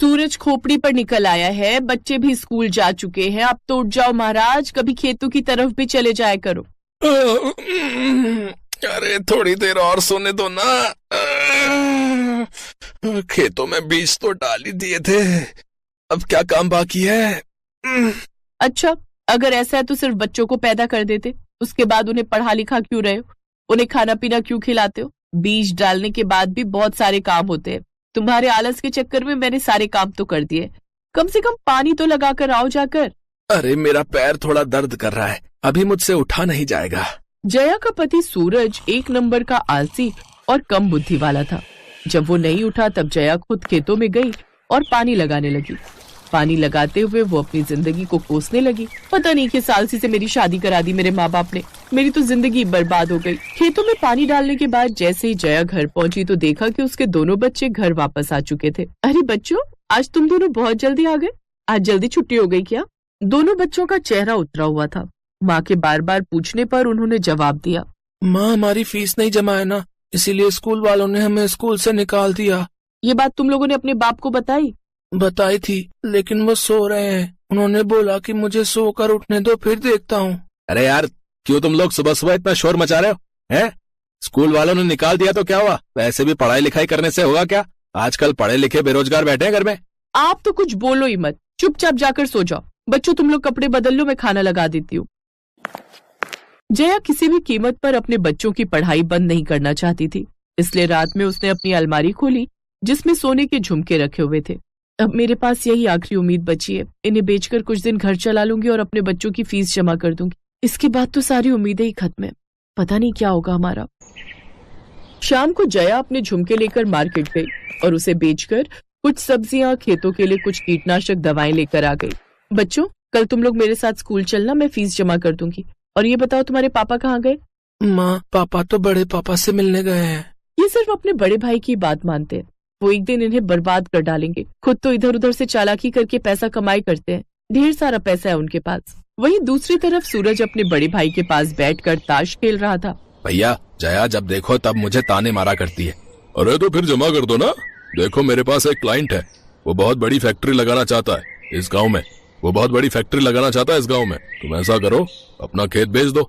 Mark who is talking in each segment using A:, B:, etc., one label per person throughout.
A: सूरज खोपड़ी पर निकल आया है, बच्चे भी स्कूल जा चुके हैं। अब तो उठ जाओ महाराज, कभी खेतों की तरफ भी चले जाया करो।
B: अरे थोड़ी देर और सोने दो ना। खेतों में बीज तो डाल ही दिए थे, अब क्या काम बाकी है?
A: अच्छा, अगर ऐसा है तो सिर्फ बच्चों को पैदा कर देते, उसके बाद उन्हें पढ़ा लिखा क्यों रहे हो? उन्हें खाना पीना क्यों खिलाते हो? बीज डालने के बाद भी बहुत सारे काम होते हैं। तुम्हारे आलस के चक्कर में मैंने सारे काम तो कर दिए। कम से कम पानी तो लगा कर आओ जाकर।
B: अरे मेरा पैर थोड़ा दर्द कर रहा है, अभी मुझसे उठा नहीं जाएगा।
A: जया का पति सूरज एक नंबर का आलसी और कम बुद्धि वाला था। जब वो नहीं उठा तब जया खुद खेतों में गई और पानी लगाने लगी। पानी लगाते हुए वो अपनी जिंदगी को कोसने लगी। पता नहीं किस सालसी से मेरी शादी करा दी मेरे माँ बाप ने, मेरी तो जिंदगी बर्बाद हो गई। खेतों में पानी डालने के बाद जैसे ही जया घर पहुंची तो देखा कि उसके दोनों बच्चे घर वापस आ चुके थे। अरे बच्चों, आज तुम दोनों बहुत जल्दी आ गए, आज जल्दी छुट्टी हो गई क्या? दोनों बच्चों का चेहरा उतरा हुआ था। माँ के बार बार पूछने पर उन्होंने जवाब दिया,
B: माँ हमारी फीस नहीं जमा है ना, इसीलिए स्कूल वालों ने हमें स्कूल से निकाल दिया।
A: ये बात तुम लोगों ने अपने बाप को बताई?
B: बताई थी, लेकिन वो सो रहे हैं। उन्होंने बोला कि मुझे सोकर उठने दो, फिर देखता हूँ। अरे यार, क्यों तुम लोग सुबह सुबह इतना शोर मचा रहे हो? हैं? स्कूल वालों ने निकाल दिया तो क्या हुआ? वैसे भी पढ़ाई लिखाई करने से होगा क्या? आजकल पढ़े लिखे बेरोजगार बैठे हैं घर में।
A: आप तो कुछ बोलो ही मत, चुपचाप जाकर सो जाओ। बच्चों तुम लोग कपड़े बदल लो, मैं खाना लगा देती हूँ। जया किसी भी कीमत पर अपने बच्चों की पढ़ाई बंद नहीं करना चाहती थी, इसलिए रात में उसने अपनी अलमारी खोली जिसमें सोने के झुमके रखे हुए थे। अब मेरे पास यही आखिरी उम्मीद बची है, इन्हें बेचकर कुछ दिन घर चला लूंगी और अपने बच्चों की फीस जमा कर दूंगी। इसके बाद तो सारी उम्मीदें ही खत्म है, पता नहीं क्या होगा हमारा। शाम को जया अपने झुमके लेकर मार्केट गई और उसे बेचकर कुछ सब्जियां, खेतों के लिए कुछ कीटनाशक दवाएं लेकर आ गई। बच्चों, कल तुम लोग मेरे साथ स्कूल चलना, मैं फीस जमा कर दूंगी। और ये बताओ तुम्हारे पापा कहाँ गए?
B: माँ, पापा तो बड़े पापा से मिलने गए हैं।
A: ये सिर्फ अपने बड़े भाई की बात मानते हैं, वो एक दिन इन्हें बर्बाद कर डालेंगे। खुद तो इधर उधर से चालाकी करके पैसा कमाई करते हैं, ढेर सारा पैसा है उनके पास। वहीं दूसरी तरफ सूरज अपने बड़े भाई के पास बैठकर ताश खेल रहा था।
B: भैया, जया जब देखो तब मुझे ताने मारा करती है। अरे तो फिर जमा कर दो ना। देखो मेरे पास एक क्लाइंट है, वो बहुत बड़ी फैक्ट्री लगाना चाहता है इस गाँव में। तुम ऐसा करो, अपना खेत बेच दो,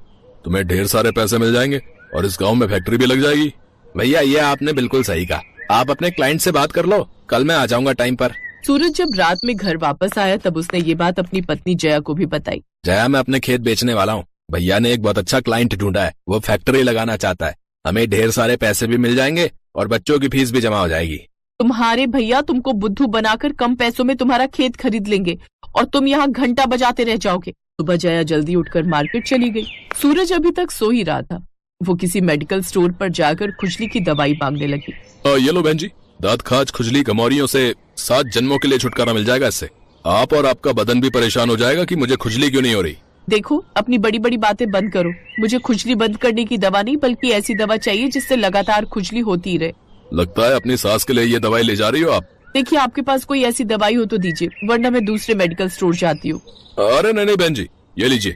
B: तुम्हें ढेर सारे पैसे मिल जाएंगे और इस गांव में फैक्ट्री भी लग जाएगी। भैया, ये आपने बिल्कुल सही कहा, आप अपने क्लाइंट से बात कर लो, कल मैं आ जाऊंगा टाइम पर।
A: सूरज जब रात में घर वापस आया तब उसने ये बात अपनी पत्नी जया को भी बताई।
B: जया, मैं अपने खेत बेचने वाला हूँ। भैया ने एक बहुत अच्छा क्लाइंट ढूंढा है, वो फैक्ट्री लगाना चाहता है। हमें ढेर सारे पैसे भी मिल जाएंगे और बच्चों की फीस भी जमा हो जाएगी।
A: तुम्हारे भैया तुमको बुद्धू बनाकर कम पैसों में तुम्हारा खेत खरीद लेंगे और तुम यहाँ घंटा बजाते रह जाओगे। सुबह जया जल्दी उठकर मार्केट चली गई। सूरज अभी तक सो ही रहा था। वो किसी मेडिकल स्टोर पर जाकर खुजली की दवाई मांगने लगी।
B: ये लो बहन जी, दांत खाज, खुजली, गमौरियों से 7 जन्मों के लिए छुटकारा मिल जाएगा इससे। आप और आपका बदन भी परेशान हो जाएगा कि मुझे खुजली क्यों नहीं हो रही।
A: देखो, अपनी बड़ी बड़ी बातें बंद करो। मुझे खुजली बंद करने की दवा नहीं, बल्कि ऐसी दवा चाहिए जिससे लगातार खुजली होती रहे।
B: लगता है अपनी सास के लिए ये दवाई ले जा रही हो आप।
A: देखिए, आपके पास कोई ऐसी दवाई हो तो दीजिए, वरना मैं दूसरे मेडिकल स्टोर जाती हूँ।
B: अरे नहीं बहन जी, ये लीजिए।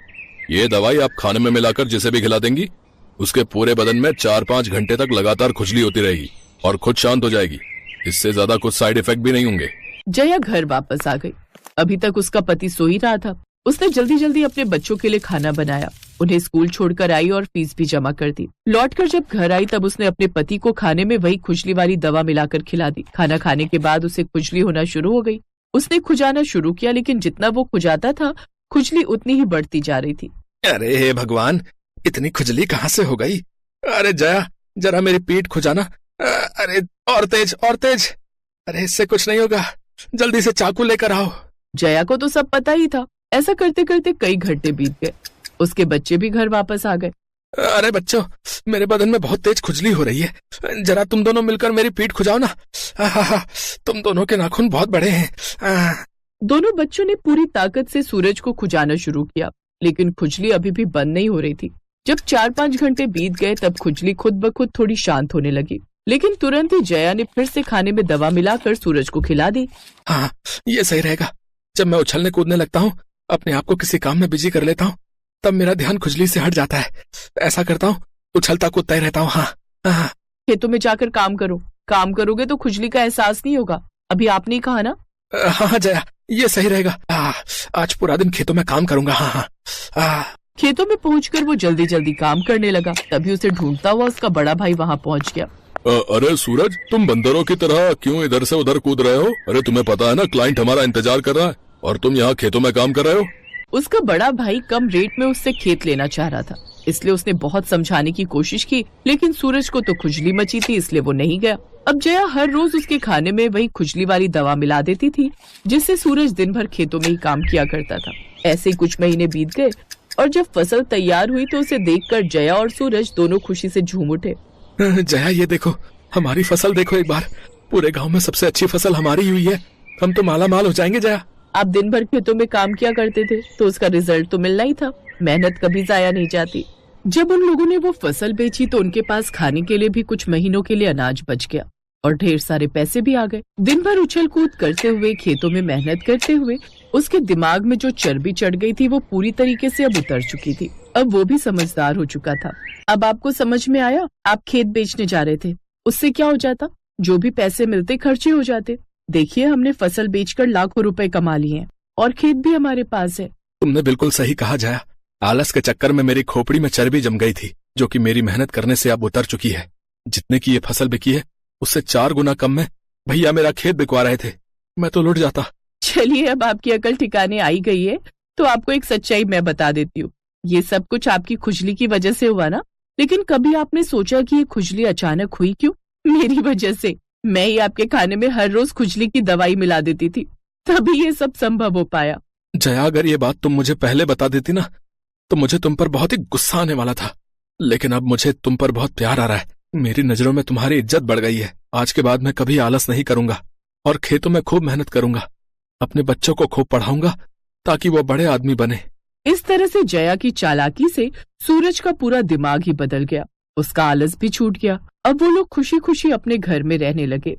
B: ये दवाई आप खाने में मिलाकर जिसे भी खिला देंगी, उसके पूरे बदन में 4-5 घंटे तक लगातार खुजली होती रहेगी और खुद शांत हो जाएगी। इससे ज्यादा कुछ साइड इफेक्ट भी नहीं होंगे।
A: जया घर वापस आ गई। अभी तक उसका पति सो ही रहा था। उसने जल्दी जल्दी अपने बच्चों के लिए खाना बनाया, उन्हें स्कूल छोड़कर आई और फीस भी जमा कर दी। लौटकर जब घर आई तब उसने अपने पति को खाने में वही खुजली वाली दवा मिलाकर खिला दी। खाना खाने के बाद उसे खुजली होना शुरू हो गई। उसने खुजाना शुरू किया, लेकिन जितना वो खुजाता था खुजली उतनी ही बढ़ती जा रही थी।
B: अरे हे भगवान, इतनी खुजली कहाँ से हो गई? अरे जया, जरा मेरी पीठ खुजाना। अरे और तेज और तेज। अरे इससे कुछ नहीं होगा, जल्दी से चाकू लेकर आओ।
A: जया को तो सब पता ही था। ऐसा करते करते कई घंटे बीत गए। उसके बच्चे भी घर वापस आ गए।
B: अरे बच्चों, मेरे बदन में बहुत तेज खुजली हो रही है, जरा तुम दोनों मिलकर मेरी पीठ खुजाओ ना। तुम दोनों के नाखून बहुत बड़े हैं।
A: दोनों बच्चों ने पूरी ताकत से सूरज को खुजाना शुरू किया, लेकिन खुजली अभी भी बंद नहीं हो रही थी। जब 4-5 घंटे बीत गए तब खुजली खुद ब खुद थोड़ी शांत होने लगी, लेकिन तुरंत ही जया ने फिर से खाने में दवा मिलाकर सूरज को खिला दी।
B: हाँ, ये सही रहेगा। जब मैं उछलने कूदने लगता हूँ, अपने आप को किसी काम में बिजी कर लेता हूँ, तब मेरा ध्यान खुजली से हट जाता है। ऐसा करता हूँ, उछलता कूदता ही रहता हूँ। हाँ।
A: खेतों में जाकर काम करो। काम करोगे तो खुजली का एहसास नहीं होगा। अभी आपने ही कहा ना।
B: हाँ जया, ये सही रहेगा। आज पूरा दिन खेतों में काम करूंगा। हाँ।
A: खेतों में पहुंचकर वो जल्दी जल्दी काम करने लगा। तभी उसे ढूंढता हुआ उसका बड़ा भाई वहां पहुंच गया।
B: अरे सूरज, तुम बंदरों की तरह क्यों इधर से उधर कूद रहे हो? अरे तुम्हें पता है ना, क्लाइंट हमारा इंतजार कर रहा है और तुम यहाँ खेतों में काम कर रहे हो।
A: उसका बड़ा भाई कम रेट में उससे खेत लेना चाह रहा था, इसलिए उसने बहुत समझाने की कोशिश की, लेकिन सूरज को तो खुजली मची थी, इसलिए वो नहीं गया। अब जया हर रोज उसके खाने में वही खुजली वाली दवा मिला देती थी, जिससे सूरज दिन भर खेतों में ही काम किया करता था। ऐसे ही कुछ महीने बीत गए और जब फसल तैयार हुई तो उसे देखकर जया और सूरज दोनों खुशी से झूम उठे।
B: जया, ये देखो हमारी फसल, देखो एक बार, पूरे गांव में सबसे अच्छी फसल हमारी हुई है। हम तो माला माल हो जाएंगे जया।
A: आप दिन भर खेतों में काम किया करते थे तो उसका रिजल्ट तो मिलना ही था। मेहनत कभी जाया नहीं जाती। जब उन लोगों ने वो फसल बेची तो उनके पास खाने के लिए भी कुछ महीनों के लिए अनाज बच गया और ढेर सारे पैसे भी आ गए। दिन भर उछल कूद करते हुए, खेतों में मेहनत करते हुए उसके दिमाग में जो चर्बी चढ़ गई थी वो पूरी तरीके से अब उतर चुकी थी। अब वो भी समझदार हो चुका था। अब आपको समझ में आया? आप खेत बेचने जा रहे थे, उससे क्या हो जाता? जो भी पैसे मिलते खर्चे हो जाते। देखिए, हमने फसल बेचकर लाखों रुपए कमा लिए हैं और खेत भी हमारे पास है।
B: तुमने बिल्कुल सही कहा जया। आलस के चक्कर में मेरी खोपड़ी में चर्बी जम गई थी, जो कि मेरी मेहनत करने से अब उतर चुकी है। जितने की ये फसल बिकी है उससे 4 गुना कम में भैया मेरा खेत बिकवा रहे थे। मैं तो लुट जाता।
A: चलिए, अब आपकी अकल ठिकाने आई गई है तो आपको एक सच्चाई मैं बता देती हूँ। ये सब कुछ आपकी खुजली की वजह से हुआ ना, लेकिन कभी आपने सोचा कि ये खुजली अचानक हुई क्यों? मेरी वजह से। मैं ही आपके खाने में हर रोज खुजली की दवाई मिला देती थी, तभी ये सब संभव हो पाया।
B: जया, अगर ये बात तुम मुझे पहले बता देती ना तो मुझे तुम पर बहुत ही गुस्सा आने वाला था, लेकिन अब मुझे तुम पर बहुत प्यार आ रहा है। मेरी नजरों में तुम्हारी इज्जत बढ़ गई है। आज के बाद मैं कभी आलस नहीं करूंगा और खेतों में खूब मेहनत करूंगा। अपने बच्चों को खूब पढ़ाऊंगा ताकि वो बड़े आदमी बने।
A: इस तरह से जया की चालाकी से सूरज का पूरा दिमाग ही बदल गया। उसका आलस भी छूट गया। अब वो लोग खुशी खुशी अपने घर में रहने लगे।